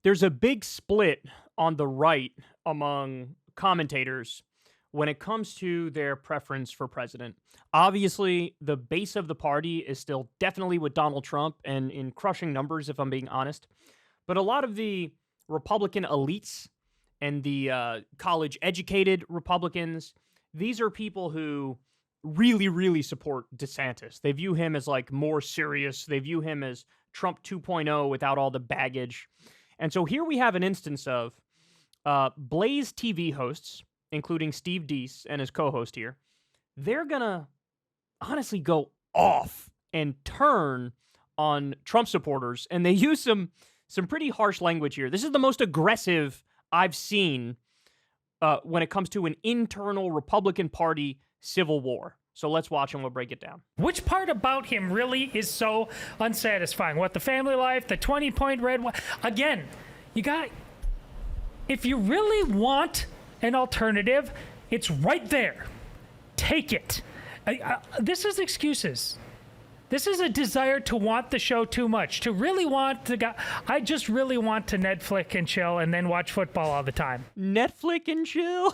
There's a big split on the right among commentators when it comes to their preference for president. Obviously, the base of the party is still definitely with Donald Trump and in crushing numbers, if I'm being honest. But a lot of the Republican elites and the college educated Republicans, these are people who really, really support DeSantis. They view him as like more serious. They view him as Trump 2.0 without all the baggage. And so here we have an instance of Blaze TV hosts, including Steve Deese and his co-host here. They're going to honestly go off and turn on Trump supporters. And they use some pretty harsh language here. This is the most aggressive I've seen when it comes to an internal Republican Party civil war. So let's watch and we'll break it down. Which part about him really is so unsatisfying? What, the family life, the 20-point red one? Again, if you really want an alternative, it's right there. Take it. This is excuses. This is a desire to want the show too much, to really want to go. I just really want to Netflix and chill and then watch football all the time. Netflix and chill?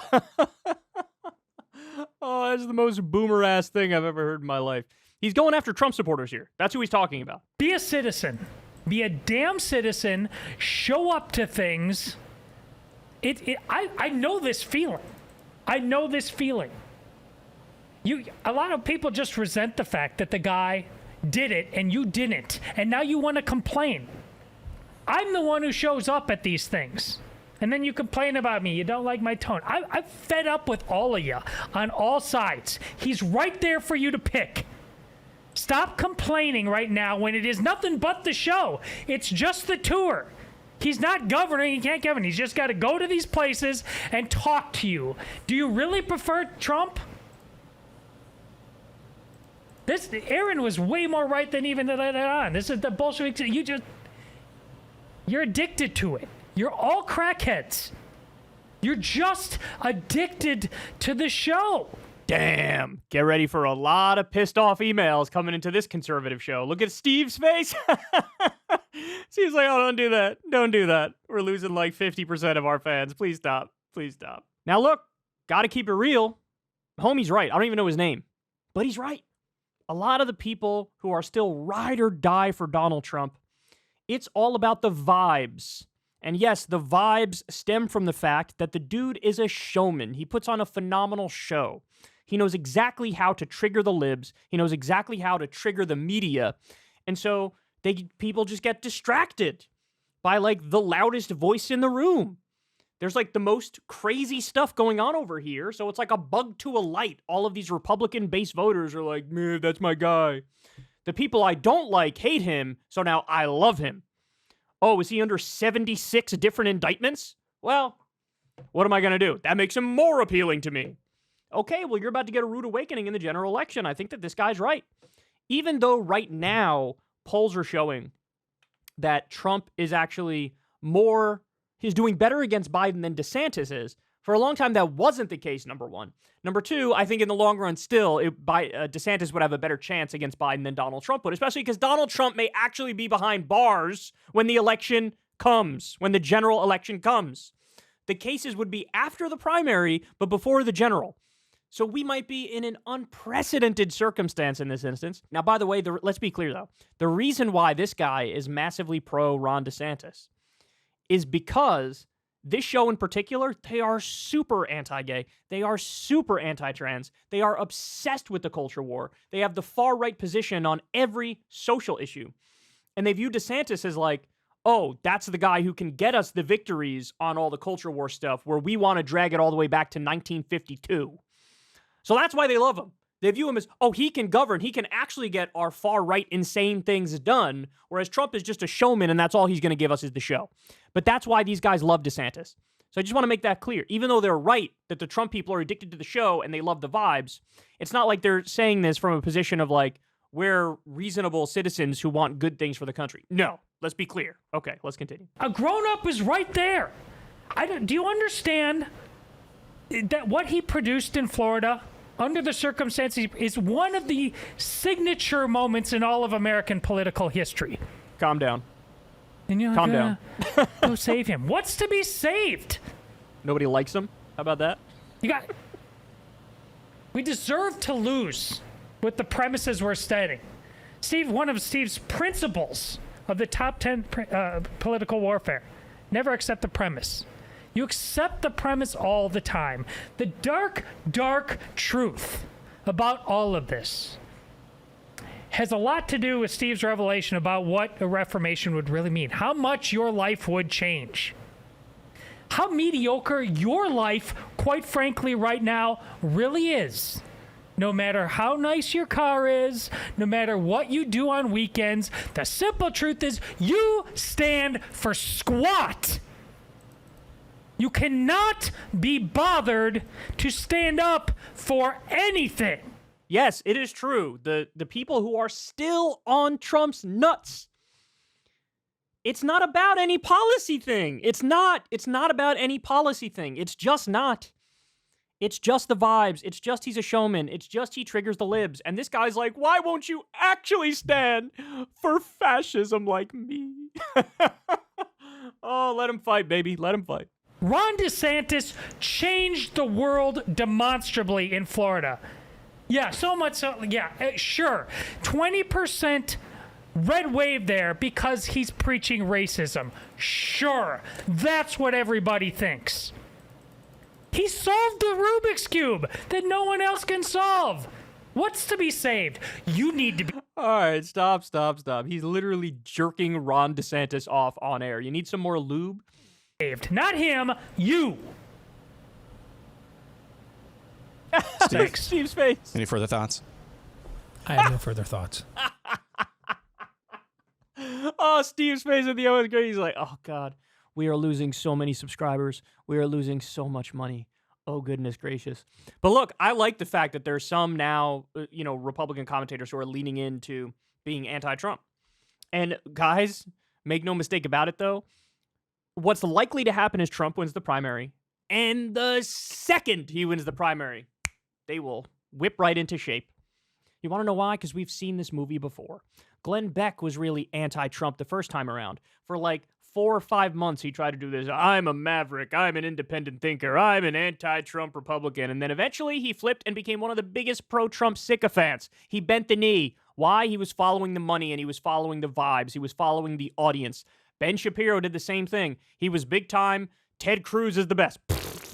Oh, that's the most boomer-ass thing I've ever heard in my life. He's going after Trump supporters here. That's who he's talking about. Be a citizen. Be a damn citizen. Show up to things. I know this feeling. I know this feeling. A lot of people just resent the fact that the guy did it and you didn't, and now you want to complain. I'm the one who shows up at these things, and then you complain about me. You don't like my tone. I'm fed up with all of you on all sides. He's right there for you to pick. Stop complaining right now when it is nothing but the show. It's just the tour. He's not governing. He can't govern. He's just got to go to these places and talk to you. Do you really prefer Trump? Aaron was way more right than even that on. This is the Bolsheviks. You're addicted to it. You're all crackheads. You're just addicted to the show. Damn. Get ready for a lot of pissed off emails coming into this conservative show. Look at Steve's face. Steve's like, oh, don't do that. Don't do that. We're losing like 50% of our fans. Please stop. Please stop. Now look, gotta keep it real. Homie's right. I don't even know his name, but he's right. A lot of the people who are still ride or die for Donald Trump, it's all about the vibes. And yes, the vibes stem from the fact that the dude is a showman. He puts on a phenomenal show. He knows exactly how to trigger the libs. He knows exactly how to trigger the media. And so people just get distracted by like the loudest voice in the room. There's like the most crazy stuff going on over here. So it's like a bug to a light. All of these Republican-based voters are like, man, that's my guy. The people I don't like hate him, so now I love him. Oh, is he under 76 different indictments? Well, what am I going to do? That makes him more appealing to me. Okay, well, you're about to get a rude awakening in the general election. I think that this guy's right. Even though right now polls are showing that Trump is actually he's doing better against Biden than DeSantis is. For a long time, that wasn't the case, number one. Number two, I think in the long run still, DeSantis would have a better chance against Biden than Donald Trump would, especially because Donald Trump may actually be behind bars when the election comes, when the general election comes. The cases would be after the primary, but before the general. So we might be in an unprecedented circumstance in this instance. Now, by the way, let's be clear, though. The reason why this guy is massively pro Ron DeSantis is because this show in particular, they are super anti-gay. They are super anti-trans. They are obsessed with the culture war. They have the far-right position on every social issue. And they view DeSantis as like, oh, that's the guy who can get us the victories on all the culture war stuff where we want to drag it all the way back to 1952. So that's why they love him. They view him as, oh, he can govern. He can actually get our far-right insane things done, whereas Trump is just a showman, and that's all he's going to give us is the show. But that's why these guys love DeSantis. So I just want to make that clear. Even though they're right that the Trump people are addicted to the show and they love the vibes, it's not like they're saying this from a position of like, we're reasonable citizens who want good things for the country. No, let's be clear. Okay, let's continue. A grown-up is right there. Do you understand that what he produced in Florida, under the circumstances, is one of the signature moments in all of American political history? Calm down. And you're like, Calm down. Go save him. What's to be saved? Nobody likes him. How about that? We deserve to lose with the premises we're stating. Steve, one of Steve's principles of the top 10 political warfare, never accept the premise. You accept the premise all the time. The dark, dark truth about all of this has a lot to do with Steve's revelation about what a reformation would really mean, how much your life would change, how mediocre your life, quite frankly, right now really is. No matter how nice your car is, no matter what you do on weekends, the simple truth is you stand for squat. You cannot be bothered to stand up for anything. Yes, it is true. The people who are still on Trump's nuts. It's not about any policy thing. It's not about any policy thing. It's just not. It's just the vibes. It's just he's a showman. It's just he triggers the libs. And this guy's like, why won't you actually stand for fascism like me? Oh, let him fight, baby. Let him fight. Ron DeSantis changed the world demonstrably in Florida. Yeah, so much so. Yeah, sure. 20% red wave there because he's preaching racism. Sure. That's what everybody thinks. He solved the Rubik's Cube that no one else can solve. What's to be saved? You need to be... All right, stop. He's literally jerking Ron DeSantis off on air. You need some more lube? Saved. Not him, you. Steve's face. Any further thoughts? I have no further thoughts. Oh, Steve's face at the end was great. He's like, oh, God. We are losing so many subscribers. We are losing so much money. Oh, goodness gracious. But look, I like the fact that there's some now, Republican commentators who are leaning into being anti-Trump. And guys, make no mistake about it, though. What's likely to happen is Trump wins the primary. And the second he wins the primary, they will whip right into shape. You want to know why? Because we've seen this movie before. Glenn Beck was really anti-Trump the first time around. For like 4 or 5 months, he tried to do this. I'm a maverick. I'm an independent thinker. I'm an anti-Trump Republican. And then eventually he flipped and became one of the biggest pro-Trump sycophants. He bent the knee. Why? He was following the money and he was following the vibes. He was following the audience. Ben Shapiro did the same thing. He was big time. Ted Cruz is the best.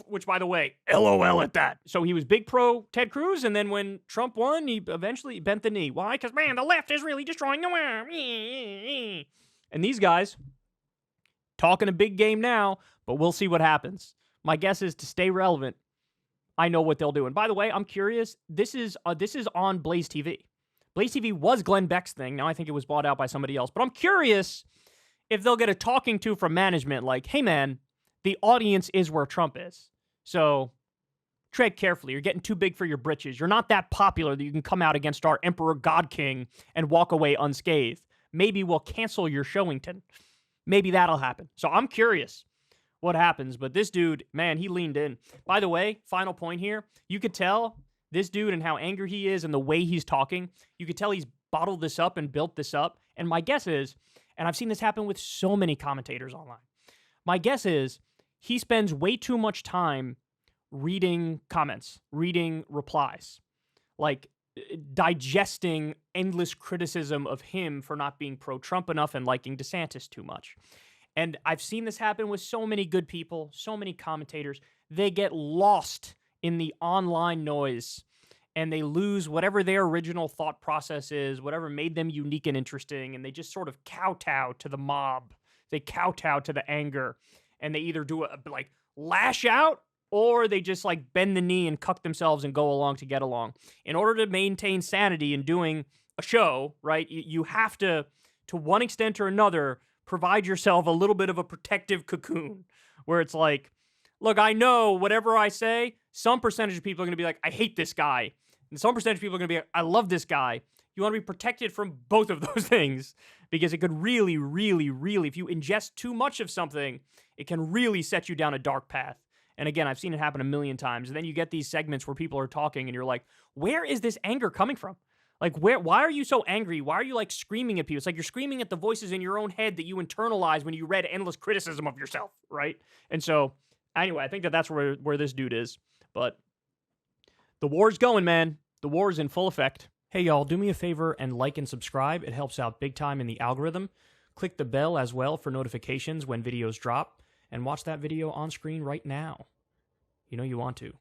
Which, by the way, LOL at that. So he was big pro Ted Cruz, and then when Trump won, he eventually bent the knee. Why? Because, man, the left is really destroying the world. And these guys, talking a big game now, but we'll see what happens. My guess is to stay relevant, I know what they'll do. And by the way, I'm curious, this is on Blaze TV. Blaze TV was Glenn Beck's thing. Now I think it was bought out by somebody else. But I'm curious if they'll get a talking to from management like, hey, man, the audience is where Trump is. So tread carefully. You're getting too big for your britches. You're not that popular that you can come out against our Emperor God King and walk away unscathed. Maybe we'll cancel your Showington. Maybe that'll happen. So I'm curious what happens. But this dude, man, he leaned in. By the way, final point here. You could tell this dude and how angry he is and the way he's talking. You could tell he's bottled this up and built this up. And my guess is, and I've seen this happen with so many commentators online, my guess is he spends way too much time reading comments, reading replies, like digesting endless criticism of him for not being pro-Trump enough and liking DeSantis too much. And I've seen this happen with so many good people, so many commentators. They get lost in the online noise and they lose whatever their original thought process is, whatever made them unique and interesting, and they just sort of kowtow to the mob. They kowtow to the anger. And they either do like lash out or they just like bend the knee and cuck themselves and go along to get along. In order to maintain sanity in doing a show, right, you have to one extent or another, provide yourself a little bit of a protective cocoon where it's like, look, I know whatever I say, some percentage of people are going to be like, I hate this guy. And some percentage of people are going to be like, I love this guy. You want to be protected from both of those things because it could really, really, really, if you ingest too much of something, it can really set you down a dark path. And again, I've seen it happen a million times. And then you get these segments where people are talking and you're like, where is this anger coming from? Like, why are you so angry? Why are you, like, screaming at people? It's like you're screaming at the voices in your own head that you internalize when you read endless criticism of yourself, right? And so, anyway, I think that's where this dude is. But the war's going, man. The war is in full effect. Hey, y'all, do me a favor and like and subscribe. It helps out big time in the algorithm. Click the bell as well for notifications when videos drop. And watch that video on screen right now. You know you want to.